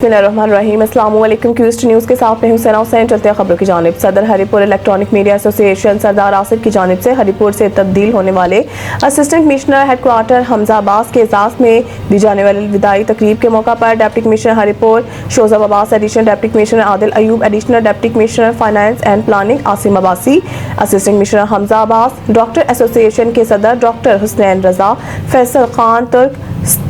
बिस्मिल्लाहिर्रहमानिर्रहीम। अस्सलाम वालेकुम। क्यूस्ट न्यूज़ के साथ मैं हुसैना हुसैन। चलते हैं खबरों की जानिब। सदर हरिपुर इलेक्ट्रॉनिक मीडिया एसोसिएशन सरदार आसिफ की जानिब से हरिपुर से तब्दील होने वाले assistant commissioner headquarter Hamza Abbas के एजाज़ में दी जाने वाली विदाई तकरीब के मौका पर deputy commissioner Haripur Shozab Abbas, additional deputy commissioner Adil Ayub, additional deputy commissioner finance and planning Asim Abbasi, assistant commissioner Hamza Abbas, doctor association के सदर डॉक्टर हुसैन रजा, फैसल खान तुर्क,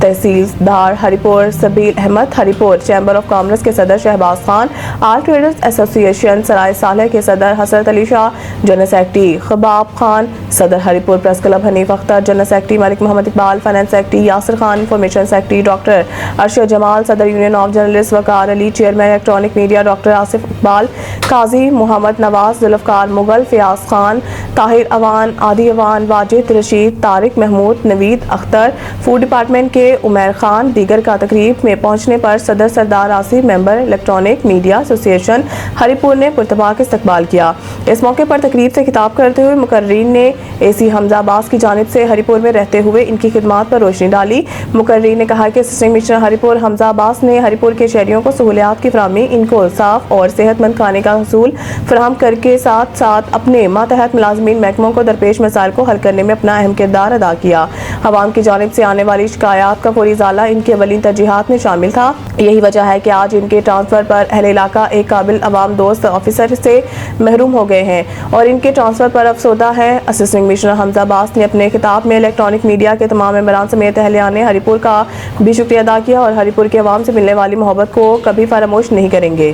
तहसीलदार Haripur Sabeel Ahmed, Haripur chamber of commerce के सदर Shahbaz Khan, all traders association Sarai Saleh के सदर हसरत अली शाह, जनरल सेक्रेटरी खबाब खान, सदर Haripur press club Hanif Akhtar, general secretary Malik Mohammad Iqbal, finance secretary Yasir Khan, information secretary doctor Arshad Jamal, सदर union of journalist Waqar Ali, chairman electronic media doctor Asif Iqbal, Qazi Mohammad Nawaz, Zulfiqar Mughal, Fayyaz Khan, Tahir Awan, Adi Awan, Wajid Rashid, Tariq Mehmood, Naveed Akhtar, food department के उमैर खान दीगर का तकरीब में पहुंचने पर सदर Sardar Asif member electronic media association Haripur ने पुरतबाक इस्तकबाल किया। इस मौके पर तकरीब से खिताब करते हुए मुकर्रीन ने एसी हमजा अब्बास की जानिब से हरिपुर में रहते हुए इनकी खिदमात पर रोशनी डाली। मुकर्रीन ने कहा कि असिस्टेंट कमिश्नर हरिपुर हमजा अब्बास ने हरिपुर के शहरियों को सहूलियात की फराहमी, इनको साफ और सेहतमंद खाने का हसूल फराहम करके साथ साथ अपने मातहत मुलाजमीन महकमों को दरपेश मसाइल को हल करने में अपना अहम किरदार अदा किया। अवाम की जानिब से आने वाली शिकायत का फौरी इजाला इनकी अवलीन तरजीहात में शामिल था। यही वजह है कि आज इनके ट्रांसफर पर अहले इलाका एक काबिल अवाम दोस्त ऑफिसर से महरूम हो गए हैं और इनके ट्रांसफर पर अफसोदा है। असिस्टेंट कमिश्नर हमजा अब्बास ने अपने खिताब में इलेक्ट्रॉनिक मीडिया के तमाम मेंबरान समेत अहलियान ने हरिपुर का भी शुक्रिया अदा किया और हरिपुर के अवाम से मिलने वाली मोहब्बत को कभी फरामोश नहीं करेंगे।